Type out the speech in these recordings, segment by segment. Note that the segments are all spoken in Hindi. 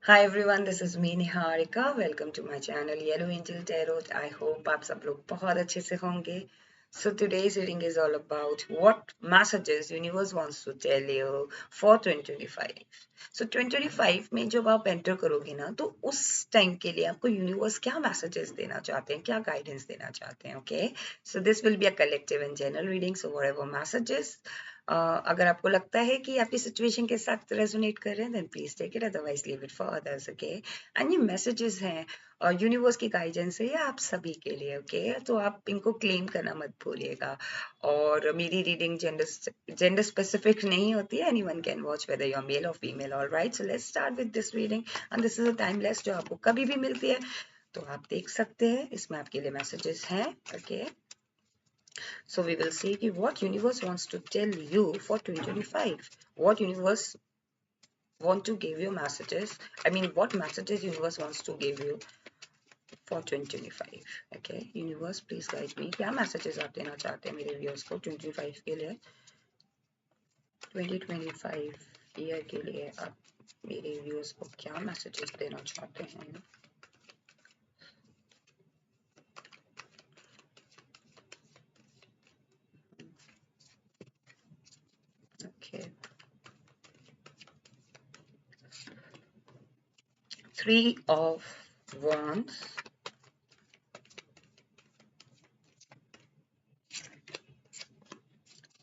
Hi everyone, this is me Niharika. Welcome to my channel Yellow Angel Tarot. I hope आप सब लोग बहुत अच्छे से होंगे. So today's reading is all about what messages universe wants to tell you for 2025. So 2025 में जब आप एंटर करोगे ना तो उस टाइम के लिए आपको यूनिवर्स क्या मैसेजेस देना चाहते हैं, क्या गाइडेंस देना चाहते हैं. Okay, so this will be a collective and general reading. So whatever messages अगर आपको लगता है कि आपकी सिचुएशन के साथ रेजोनेट कर रहे हैं then please take it, otherwise leave it for others. Okay, and ये मैसेजेस हैं यूनिवर्स की गाइडेंस है ये आप सभी के लिए. ओके, तो आप इनको क्लेम करना मत भूलिएगा. और मेरी रीडिंग जेंडर स्पेसिफिक नहीं होती है. Anyone can watch whether you are male और female. Alright, so let's start with this reading and this is a timeless जो आपको कभी भी मिलती है तो आप देख सकते हैं. इसमें आपके लिए मैसेजेस हैं. Okay, so we will see what universe wants to tell you for 2025. What universe want to give you messages. I mean, what messages universe wants to give you for 2025. Okay, universe please guide me. क्या messages आप देना चाहते हैं मेरे viewers को 2025 के लिए? 2025 year के लिए आप मेरे viewers को क्या messages देना चाहते हैं? Okay, 3 of Wands,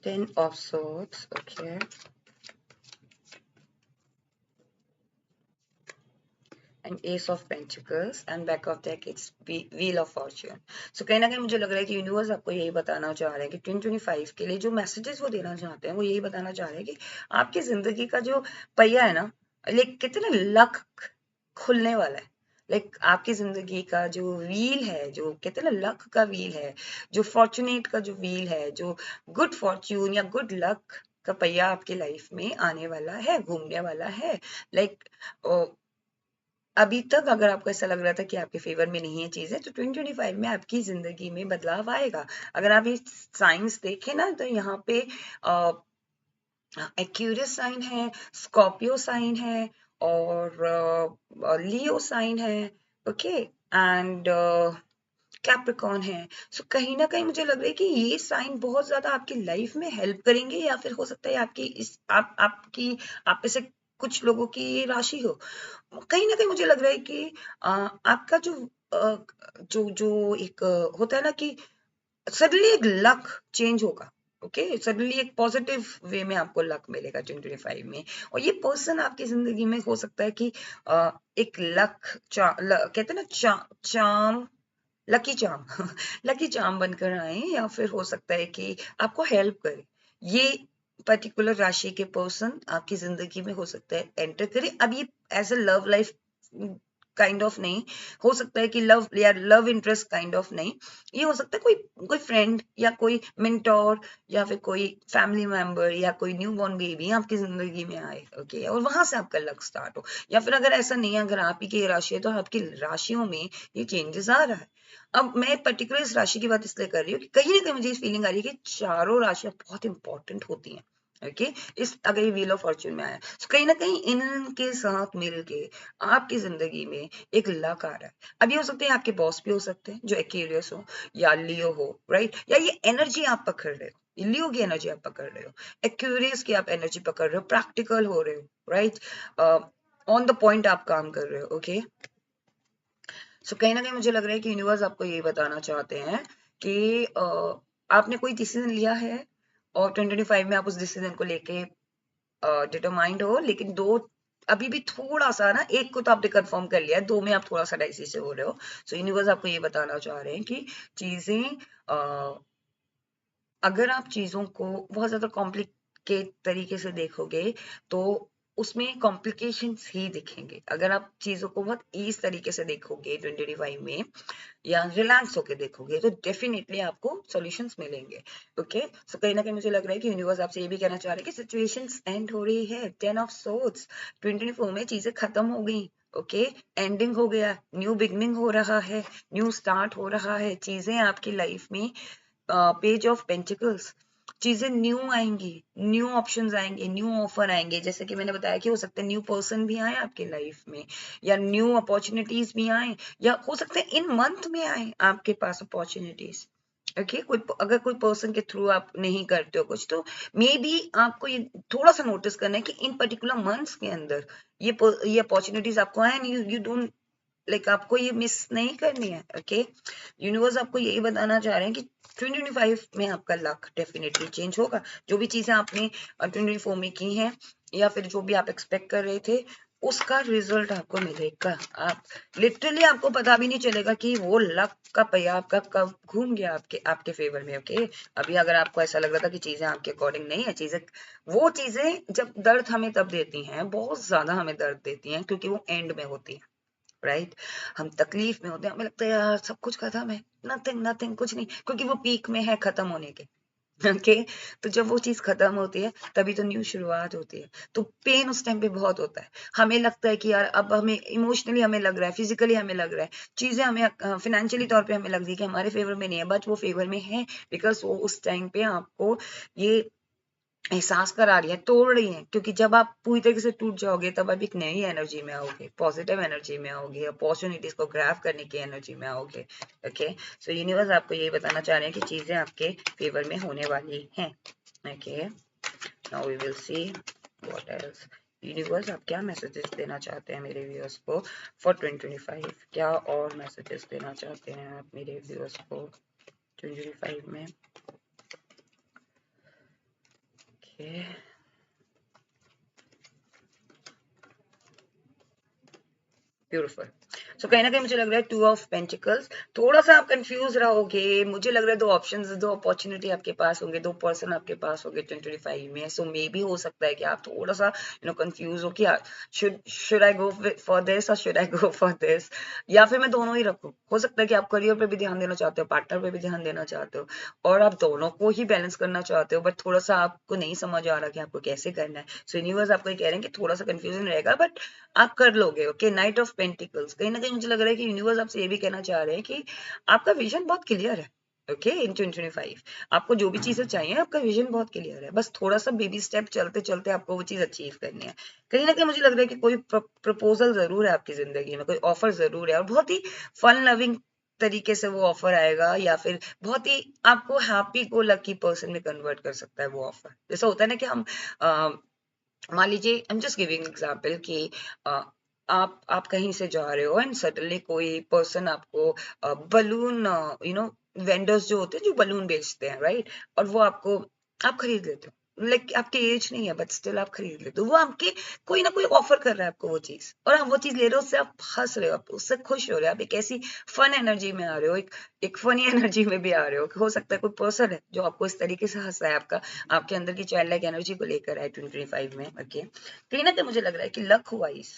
10 of Swords. Okay, and Ace of Pentacles and back of deck it's Wheel of Fortune. So कहीं ना कहीं मुझे लग रहा है कि यूनिवर्स आपको यही बताना चाह रहे हैं कि 2025 के लिए जो मैसेजेस वो देना चाहते हैं वो यही बताना चाह रहे हैं कि आपकी जिंदगी का जो पहिया है ना, लाइक कितने लक खुलने वाला है. लाइक आपकी जिंदगी का जो व्हील है, जो कहते हैं ना लक का व्हील है, जो फॉर्चुनेट का जो व्हील है, जो गुड फॉर्च्यून या गुड लक का पहिया आपकी लाइफ में आने वाला है, घूमने वाला है. लाइक अभी तक अगर आपको ऐसा लग रहा था कि आपके फेवर में नहीं है चीजें तो 2025 में आपकी जिंदगी में बदलाव आएगा. अगर आप ये साइंस देखें ना तो यहाँ पे एक्यूरियस साइन है, स्कॉर्पियो साइन है और लियो साइन है. ओके, एंड कैप्रिकॉर्न है. सो कहीं ना कहीं मुझे लग रहा है कि ये साइन बहुत ज्यादा आपकी लाइफ में हेल्प करेंगे या फिर हो सकता है आपकी इस आपकी आप में से कुछ लोगों की ये राशि हो. कहीं ना कहीं मुझे लग रहा है कि आपका जो जो जो एक होता है ना कि सडनली एक लक चेंज होगा. ओके, सडनली एक पॉजिटिव वे में आपको लक मिलेगा 2025 में. और ये पर्सन आपकी जिंदगी में हो सकता है कि एक कहते हैं ना चाम, लकी चाम लकी चाम बनकर आए या फिर हो सकता है कि आपको हेल्प करे. ये पर्टिकुलर राशि के पर्सन आपकी जिंदगी में हो सकता है एंटर करे. अब ये as a love life kind of नहीं, हो सकता है कि लव या लव इंटरेस्ट काइंड ऑफ नहीं, ये हो सकता है कोई कोई फ्रेंड या कोई मेंटोर या फिर कोई फैमिली मेंबर या कोई न्यू बॉर्न बेबी आपकी जिंदगी में आए. ओके, और वहां से आपका लक स्टार्ट हो. या फिर अगर ऐसा नहीं है, अगर आप ही की राशि है तो आपकी राशियों में ये चेंजेस आ रहा है. अब मैं पर्टिकुलर इस राशि की बात इसलिए कर रही हूँ कि कहीं ना कहीं मुझे इस फीलिंग आ रही है कि चारों राशियां बहुत इंपॉर्टेंट होती हैं. ओके, इस अगर ये व्हील ऑफ फॉर्च्यून में आया तो कहीं ना कहीं इनके साथ मिलके आपकी जिंदगी में एक लक आ रहा है. अब ये हो सकते हैं आपके बॉस भी हो सकते हैं जो एक्यूरियस हो या लियो हो, राइट, या ये एनर्जी आप पकड़ रहे हो, लियो की एनर्जी आप पकड़ रहे हो, एक्यूरियस की आप एनर्जी पकड़ रहे हो, प्रैक्टिकल हो रहे हो, राइट, ऑन द पॉइंट आप काम कर रहे हो. ओके, सो कहीं ना कहीं मुझे लग रहा है कि यूनिवर्स आपको यही बताना चाहते हैं कि आपने कोई डिसीजन लिया है और 2025 में आप उस डिसीजन को लेके डिटरमाइंड हो, लेकिन दो अभी भी थोड़ा सा ना, एक को तो आपने कंफर्म कर लिया है, दो में आप थोड़ा सा डाइसी से हो रहे हो. सो यूनिवर्स आपको ये बताना चाह रहे हैं कि चीजें अगर आप चीजों को बहुत ज्यादा कॉम्प्लिकेट तरीके से देखोगे तो उसमें कॉम्प्लिकेशंस ही दिखेंगे. अगर आप चीजों को बहुत ईज तरीके से देखोगे 2025 में या रिलैक्स होके देखोगे तो डेफिनेटली आपको सॉल्यूशंस मिलेंगे. ओके, सो कहीं ना कहीं मुझे लग रहा है कि यूनिवर्स आपसे ये भी कहना चाह रहे हैं कि सिचुएशंस एंड हो रही है. 10 ऑफ सोर्ड्स, 2024 में चीजें खत्म हो गई. ओके, एंडिंग हो गया, न्यू बिगनिंग हो रहा है, न्यू स्टार्ट हो रहा है. चीजें आपकी लाइफ में पेज ऑफ पेंटिकल्स, चीजें न्यू आएंगी, न्यू ऑप्शंस आएंगे, न्यू ऑफर आएंगे, जैसे कि मैंने बताया कि हो सकता है न्यू पर्सन भी आए आपके लाइफ में, या न्यू अपॉर्चुनिटीज भी आए, या हो सकता है इन मंथ में आए आपके पास अपॉर्चुनिटीज। ओके कोई अगर कोई पर्सन के थ्रू आप नहीं करते हो कुछ, तो मे बी आपको ये थोड़ा सा नोटिस करना है कि इन पर्टिकुलर मंथ्स के अंदर ये अपॉर्चुनिटीज आपको आए, एंड यू डोंट लाइक, आपको ये मिस नहीं करनी है। ओके यूनिवर्स आपको यही बताना चाह रहे हैं कि 2025 में आपका लक डेफिनेटली चेंज होगा। जो भी चीजें आपने 2024 में की हैं, या फिर जो भी आप एक्सपेक्ट कर रहे थे, उसका रिजल्ट आपको मिलेगा। आप लिटरली आपको पता भी नहीं चलेगा कि वो लक का पहिया आपका कब घूम गया आपके फेवर में। ओके अभी अगर आपको ऐसा लग रहा था कि चीजें आपके अकॉर्डिंग नहीं है, वो चीजें जब दर्द हमें तब देती हैं, बहुत ज्यादा हमें दर्द देती हैं, क्योंकि वो एंड में होती है। राइट हम तकलीफ में होते हैं, हमें लगता है यार सब कुछ खत्म है, नथिंग नथिंग कुछ नहीं, क्योंकि वो पीक में है खत्म होने के। ओके तो जब वो चीज खत्म होती है, तभी तो न्यू शुरुआत होती है। तो पेन उस टाइम पे बहुत होता है, हमें लगता है कि यार अब हमें इमोशनली हमें लग रहा है, फिजिकली हमें लग रहा है, चीजें हमें फाइनेंशियली तौर पे हमें लग रही है कि हमारे फेवर में नहीं है, बट वो फेवर में है, बिकॉज वो उस टाइम पे आपको ये एहसास करा रही है, तोड़ रही है, क्योंकि जब आप पूरी तरीके से टूट जाओगे, तब आप एक नई एनर्जी में आओगे, पॉजिटिव एनर्जी में आओगे, अपॉर्चुनिटीज को ग्रैब करने की एनर्जी में आओगे। ओके सो यूनिवर्स आपको यही बताना चाह रहे हैं कि चीजें आपके फेवर में होने वाली हैं। Okay now we will see what else. Universe आप क्या मैसेजेस देना चाहते हैं मेरे व्यूअर्स को फॉर 2025? क्या और मैसेजेस देना चाहते हैं आप मेरे व्यूअर्स को 2025 में? Okay beautiful. सो कहीं ना कहीं मुझे लग रहा है 2 ऑफ पेंटिकल्स, थोड़ा सा आप कंफ्यूज रहोगे, मुझे लग रहा है 2 ऑप्शंस, 2 अपॉर्चुनिटी आपके पास होंगे, 2 पर्सन आपके पास होंगे 2025 में। सो मे बी हो सकता है कि आप थोड़ा सा कंफ्यूज हो कि should I go for this और should I go for this, या फिर मैं दोनों ही रखूं। हो सकता है कि आप करियर पे भी ध्यान देना चाहते हो, पार्टनर पे भी ध्यान देना चाहते हो, और आप दोनों को ही बैलेंस करना चाहते हो, बट थोड़ा सा आपको नहीं समझ आ रहा कि आपको कैसे करना है। सो यूनिवर्स आपको ये कह रहे हैं कि थोड़ा सा कंफ्यूजन रहेगा, बट आप कर लोगे। ओके नाइट ऑफ पेंटिकल्स, कहीं ना कहीं मुझे लग रहा है कि यूनिवर्स आपसे ये भी कहना चाह रहे हैं कि आपका विजन बहुत क्लियर है। ओके इन 2025 आपको जो भी चीजें चाहिए, आपका विजन बहुत क्लियर है, बस थोड़ा सा बेबी स्टेप चलते चलते आपको वो चीज अचीव करनी है। कहीं ना कहीं मुझे लग रहा है कि कोई प्रपोजल जरूर है आपकी जिंदगी में, कोई ऑफर जरूर है, और बहुत ही फन लविंग तरीके से वो ऑफर आएगा, या फिर बहुत ही आपको हैप्पी को लकी पर्सन में कन्वर्ट कर सकता है वो ऑफर। जैसा होता है ना कि हम मान लीजिए, I am just giving example कि आप कहीं से जा रहे हो, एंड सडनली कोई पर्सन आपको बलून वेंडर्स जो होते हैं, जो बलून बेचते हैं, राइट, और वो आपको आप खरीद लेते हो, लाइक आपकी एज नहीं है, बट स्टिल आप खरीद लेते हो, वो आपके कोई ना कोई ऑफर कर रहा है आपको वो चीज, और आप वो चीज ले रहे हो, उससे आप हंस रहे हो, आप उससे खुश हो रहे हो, आप एक ऐसी फन एनर्जी में आ रहे हो, एक फनी एनर्जी में भी आ रहे हो। हो सकता है कोई पर्सन है जो आपको इस तरीके से हंस रहा है, आपके अंदर की चाइल्ड लाइक एनर्जी को लेकर है 2025 में। ओके कहीं ना कहीं मुझे लग रहा है कि लक वाइज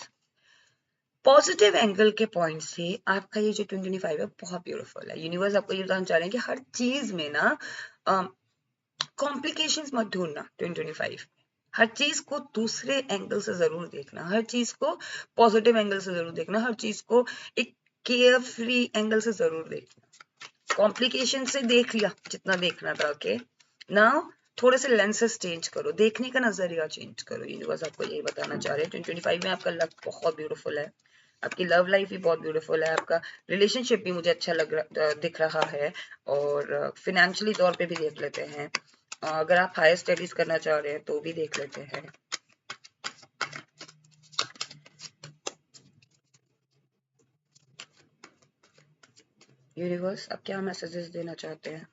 पॉजिटिव एंगल के पॉइंट से आपका ये जो 2025 है बहुत ब्यूटीफुल है। यूनिवर्स आपको ये बताना चाह रहे हैं कि हर चीज में ना कॉम्प्लिकेशंस मत ढूंढना 2025 में, हर चीज को दूसरे एंगल से जरूर देखना, हर चीज को पॉजिटिव एंगल से जरूर देखना, हर चीज को एक केयर फ्री एंगल से जरूर देखना। कॉम्प्लिकेशन से देख लिया जितना देखना था, ओके नाउ थोड़े से लेंसेस चेंज करो, देखने का नजरिया चेंज करो। यूनिवर्स आपको यही बताना चाह रहे हैं 2025 में आपका लक बहुत ब्यूटीफुल है, आपकी लव लाइफ भी बहुत ब्यूटीफुल है, आपका रिलेशनशिप भी मुझे अच्छा दिख रहा है, और फिनेंशियली तौर पे भी देख लेते हैं, अगर आप हायर स्टडीज करना चाह रहे हैं तो भी देख लेते हैं। यूनिवर्स आप क्या मैसेजेस देना चाहते हैं?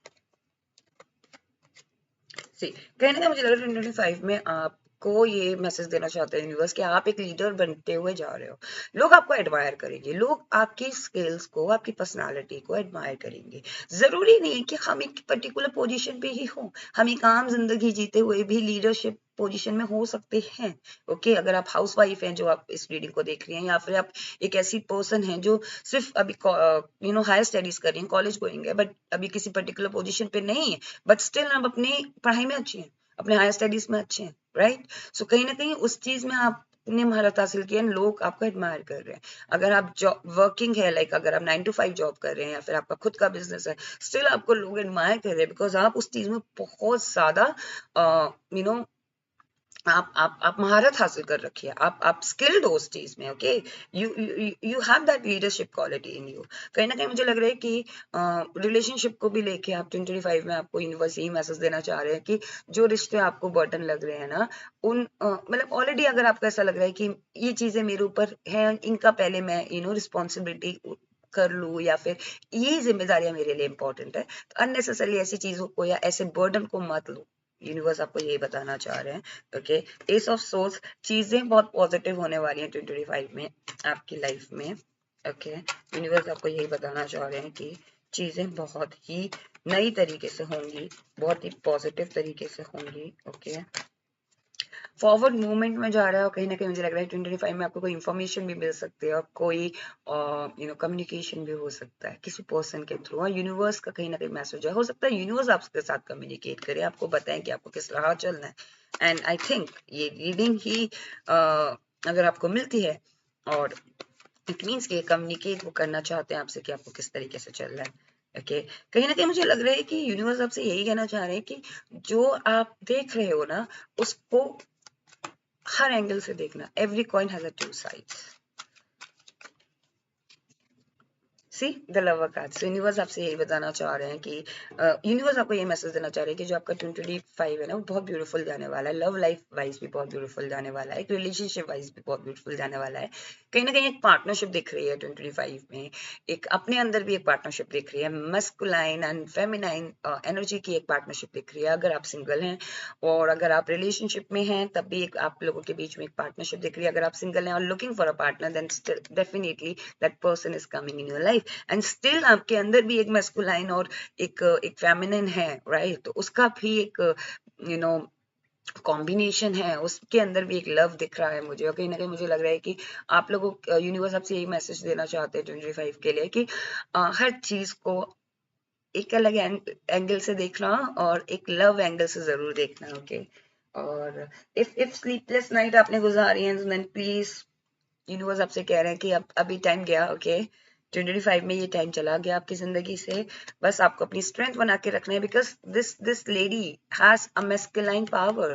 कहने का मुझे लग रहा है 2025 में आपको ये मैसेज देना चाहते हैं यूनिवर्स कि आप एक लीडर बनते हुए जा रहे हो, लोग आपको एडमायर करेंगे, लोग आपकी स्किल्स को, आपकी पर्सनालिटी को एडमायर करेंगे। जरूरी नहीं है कि हम एक पर्टिकुलर पोजीशन पे ही हो, हम एक आम जिंदगी जीते हुए भी लीडरशिप पोजीशन में हो सकते हैं। ओके अगर आप हाउस वाइफ हैं जो आप इस रीडिंग को देख रही हैं, या फिर आप एक ऐसी पर्सन हैं जो सिर्फ अभी हायर स्टडीज कर रही हैं, कॉलेज गोइंग है, बट अभी किसी पर्टिकुलर पोजीशन पे नहीं है, बट स्टिल आप अपनी पढ़ाई में अच्छी हैं, अपने हायर स्टडीज में अच्छे हैं, राइट। सो कहीं ना कहीं उस चीज में आप इतनी महारत हासिल की है, लोग आपको एडमायर कर रहे हैं। अगर आप जॉब वर्किंग है, लाइक अगर आप 9 to 5 जॉब कर रहे हैं या फिर आपका खुद का बिजनेस है, स्टिल आपको लोग एडमायर कर रहे हैं बिकॉज आप उस चीज में बहुत ज्यादा यू नो आप महारत हासिल कर रखी है, आप स्किल्ड हो उस चीज में। Okay, you you have that leadership quality in you. कहीं ना कहीं मुझे लग रहा है कि रिलेशनशिप को भी लेके आप 2025 में आपको यूनिवर्स यही मैसेज देना चाह रहे हैं कि जो रिश्ते आपको बर्डन लग रहे हैं ना, उन मतलब ऑलरेडी अगर आपको ऐसा लग रहा है कि ये चीजें मेरे ऊपर हैं, इनका पहले मैं रिस्पॉन्सिबिलिटी कर लूँ या फिर ये जिम्मेदारियां मेरे लिए इंपॉर्टेंट है, तो अननेसेसरली ऐसी चीजों को या ऐसे बर्डन को मत लो। यूनिवर्स आपको यही बताना चाह रहे हैं। ओके, एस ऑफ सोर्स, चीजें बहुत पॉजिटिव होने वाली हैं 2025 में आपकी लाइफ में। ओके, यूनिवर्स आपको यही बताना चाह रहे हैं कि चीजें बहुत ही नई तरीके से होंगी, बहुत ही पॉजिटिव तरीके से होंगी। ओके, फॉरवर्ड मूवमेंट में जा रहा है और कहीं ना कहीं मुझे लग रहा है 2025 में आपको कोई इन्फॉर्मेशन भी मिल सकती है और कोई कम्युनिकेशन भी हो सकता है किसी पर्सन के थ्रू, और यूनिवर्स का कहीं ना कहीं मैसेज है। हो सकता है यूनिवर्स आपके साथ कम्युनिकेट करे, आपको बताएं कि आपको किस राह चलना है। एंड आई थिंक ये रीडिंग ही अगर आपको मिलती है और इट मीन्स कि कम्युनिकेट वो करना चाहते हैं आपसे कि आपको किस तरीके से चल रहा है। ओके, कहीं ना कहीं मुझे लग रहा है कि यूनिवर्स आपसे यही कहना चाह रहे हैं कि जो आप देख रहे हो ना, उसको हर एंगल से देखना। Every coin has a two sides. See the lover card. So universe आपसे यही बताना चाह रहे हैं कि यूनिवर्स आपको ये मैसेज देना चाह रहे हैं कि जो आपका 2025 है ना, वो बहुत ब्यूटीफुल जाने वाला है। लव लाइफ वाइज भी बहुत ब्यूटीफुल जाने वाला है, एक रिलेशनशिप वाइज भी बहुत ब्यूटीफुल जाने वाला है। कहीं ना कहीं एक पार्टनरशिप दिख रही है 2025 में, एक अपने अंदर भी एक पार्टनरशिप दिख रही है, मस्कुलाइन एंड फेमिनाइन एनर्जी की एक पार्टनरशिप दिख रही है। अगर आप सिंगल हैं और अगर आप रिलेशनशिप में हैं तब भी एक आप लोगों के बीच में एक पार्टनरशिप दिख रही है। अगर आप सिंगल हैं और looking for a partner, then definitely that person is coming in your life. And still आपके अंदर भी एक मैस्कुलाइन और एक फेमिनिन है, राइट? तो उसका भी एक यू नो कॉम्बिनेशन है, उसके अंदर भी एक लव दिख रहा है मुझे। और कहीं ना कहीं मुझे लग रहा है कि आप लोगों यूनिवर्स आपसे यही मैसेज देना चाहते हैं 2025 के लिए कि हर चीज को एक अलग एंगल से देखना और एक लव एंगल से जरूर देखना। ओके, और इफ स्लीपलेस नाइट आपने गुजारी है, देन प्लीज यूनिवर्स आपसे कह रहे हैं कि अब अभी टाइम गया। ओके, 2025 में ये टाइम चला गया आपकी जिंदगी से। बस आपको अपनी स्ट्रेंथ बना के रखना है, because this lady has a masculine power,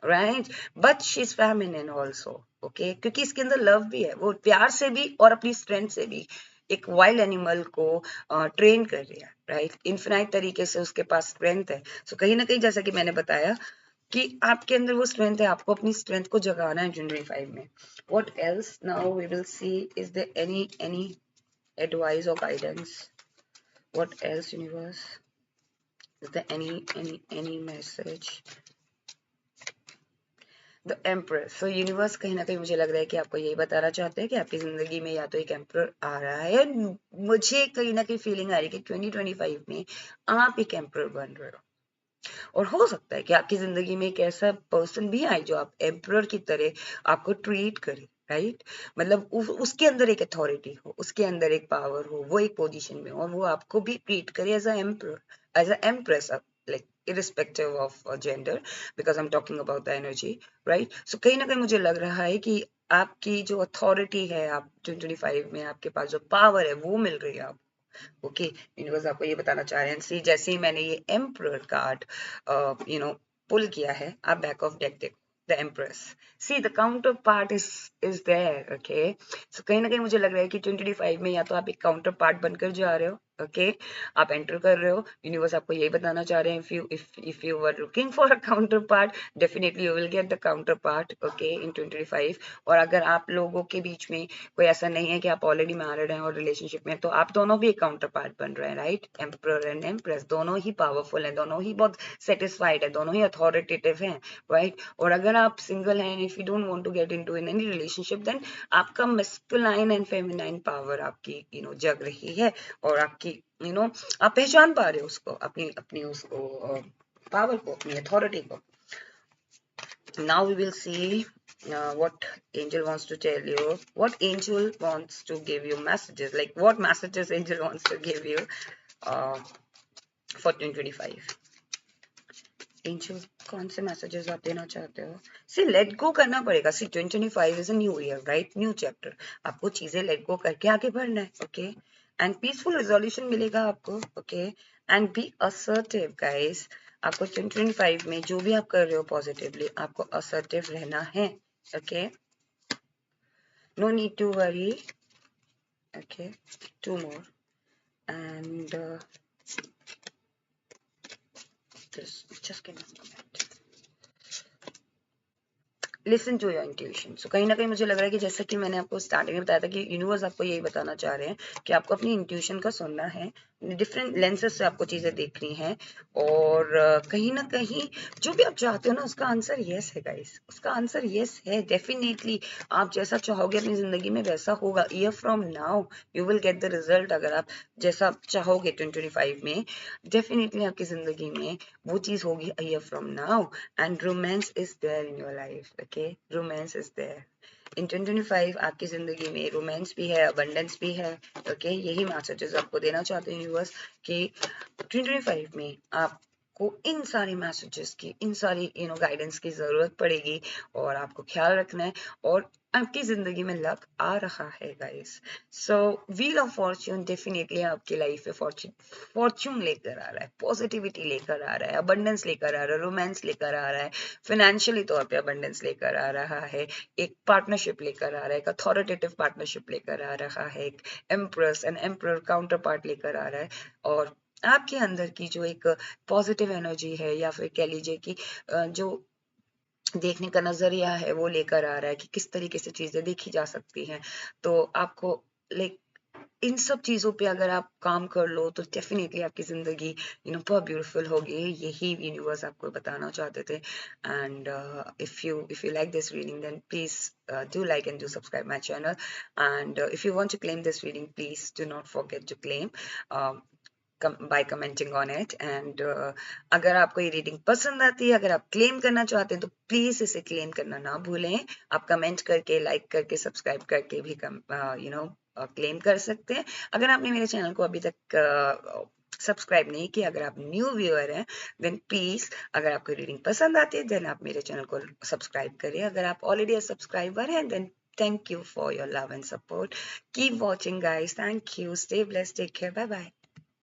right? But she is feminine also. Okay, क्योंकि इसके अंदर लव भी है, वो प्यार से भी और अपनी स्ट्रेंथ से भी एक वाइल्ड एनिमल को ट्रेन कर रही है, राइट? इन्फिनाइट तरीके से उसके पास स्ट्रेंथ है। सो कहीं ना कहीं जैसा कि मैंने बताया कि आपके अंदर वो स्ट्रेंथ है, आपको अपनी स्ट्रेंथ को जगाना है 2025 में। What else? Now we will see, is there any advice or guidance? What else, universe? Is there any message? The emperor. So universe कहीं ना कहीं मुझे लग रहा है कि आपको यही बताना चाहते हैं कि आपकी जिंदगी में या तो एक एम्प्रर आ रहा है, मुझे कहीं ना कहीं फीलिंग आ रही है कि 2025 में आप एक एम्प्रर बन रहे हो। और हो सकता है कि आपकी जिंदगी में एक ऐसा पर्सन भी आए जो आप एम्प्रर की तरह आपको ट्रीट करे, राइट? मतलब उसके अंदर एक अथॉरिटी हो, उसके अंदर एक पावर हो, वो एक पोजीशन में हो और वो आपको भी ट्रीट करे as a emperor, as a empress, like irrespective of gender, because I'm talking about the energy, right? So कहीं ना कहीं मुझे लग रहा है कि आपकी जो अथॉरिटी है, आप 2025 में आपके पास जो पावर है वो मिल रही है आपको। ओके, यूनिवर्स आपको ये बताना चाह रहे हैं। सी, जैसे ही मैंने ये एम्प्रर कार्ड पुल किया है, आप बैक ऑफ डेक देखो, the empress. See, the counter part is there. Okay, so कहीं ना कहीं मुझे लग रहा है कि 2025 में या तो आप एक काउंटर पार्ट बनकर जा रहे हो। ओके, आप एंटर कर रहे हो। यूनिवर्स आपको यही बताना चाह रहे हैं, if you were looking for a counter part, definitely you will get the counter part, okay, in 2025। और अगर आप लोगों के बीच में कोई ऐसा नहीं है कि आप ऑलरेडी मैरिड हैं और रिलेशनशिप में, तो आप दोनों भी एक काउंटर पार्ट बन रहे हैं, राइट? एम्प्रर एंड एम्प्रेस दोनों ही पावरफुल हैं, दोनों ही बहुत सेटिस्फाइड है, दोनों ही अथॉरिटेटिव हैं, राइट? और अगर आप सिंगल हैं, if you don't want to get into in any relationship, then आपका मैस्कुलाइन एंड फेमिनाइन पावर आपकी जग रही है और आपकी आप पहचान पा रहे हो उसको, अपनी अपनी उसको पावर को, अपनी अथॉरिटी को। Now we will see what angel wants to tell you, what angel wants to give you messages, like what messages angel wants to give you uh, for 2025. Angel कौन से मैसेजेस आप देना चाहते हो? सी लेट गो करना पड़ेगा। सी 2025 is a new year, right? New chapter. आपको चीजें लेट गो करके आगे बढ़ना है, ओके? एंड पीसफुल रिजोल्यूशन मिलेगा आपको, okay? And be assertive guys. आपको 2025 में जो भी आप कर रहे हो पॉजिटिवली, आपको असर्टिव रहना है, okay? No need to worry, okay? Two more and this just give me a moment. Listen to your intuition. So कहीं ना कहीं मुझे लग रहा है कि जैसा कि मैंने आपको स्टार्टिंग में बताया था कि यूनिवर्स आपको यही बताना चाह रहे हैं कि आपको अपनी इंट्यूशन का सुनना है, डिफरेंट लेंसेज से आपको चीजें देखनी है, और कहीं ना कहीं जो भी आप चाहते हो ना उसका आंसर यस है गाइस, उसका आंसर यस है डेफिनेटली। आप जैसा चाहोगे अपनी जिंदगी में वैसा होगा। Year from now you will get the result. अगर आप जैसा चाहोगे 2025 में, डेफिनेटली आपकी जिंदगी में वो चीज होगी a year from now, and romance is there in your life, okay? Romance is there in 2025। आपकी जिंदगी में रोमांस भी है, अबंडेंस भी है, ओके? यही मैसेजेस आपको देना चाहते हैं यूनिवर्स कि 2025 में आपको इन सारी मैसेजेस की, इन सारी गाइडेंस की जरूरत पड़ेगी, और आपको ख्याल रखना है, और आपकी जिंदगी में लक आ रहा है guys. So wheel of Fortune definitely आपकी लाइफ में फॉर्च्यून लेकर आ रहा है, पॉजिटिविटी लेकर आ रहा है, अबंडेंस लेकर आ रहा है, रोमांस लेकर आ रहा है, फाइनेंशियली तौर पे अबंडेंस लेकर आ रहा है, एक पार्टनरशिप लेकर आ रहा है, एक अथॉरिटेटिव पार्टनरशिप लेकर आ रहा है, एक empress and emperor counter part लेकर आ रहा है, और आपके अंदर की जो एक पॉजिटिव एनर्जी है, या फिर कह लीजिए कि जो देखने का नजरिया है वो लेकर आ रहा है कि किस तरीके से चीजें देखी जा सकती हैं। तो आपको लाइक इन सब चीजों पे अगर आप काम कर लो तो डेफिनेटली आपकी जिंदगी बहुत ब्यूटीफुल होगी। यही यूनिवर्स आपको बताना चाहते थे। And if you like this reading, then please do like and do subscribe my channel. And if you want to claim this reading, please do not forget to claim by commenting on it. And अगर आपको ये रीडिंग पसंद आती है, अगर आप क्लेम करना चाहते हैं, तो प्लीज इसे क्लेम करना ना भूलें। आप कमेंट करके, लाइक करके, सब्सक्राइब करके भी क्लेम कर सकते हैं। अगर आपने मेरे चैनल को अभी तक सब्सक्राइब नहीं किया, अगर आप न्यू व्यूअर हैं, देन प्लीज, अगर आपको रीडिंग पसंद आती है, देन आप मेरे चैनल को सब्सक्राइब करिए। अगर आप ऑलरेडी सब्सक्राइबर हैं, then thank you for your love and support. Keep watching guys. Thank you. Stay blessed. Take care. Bye bye.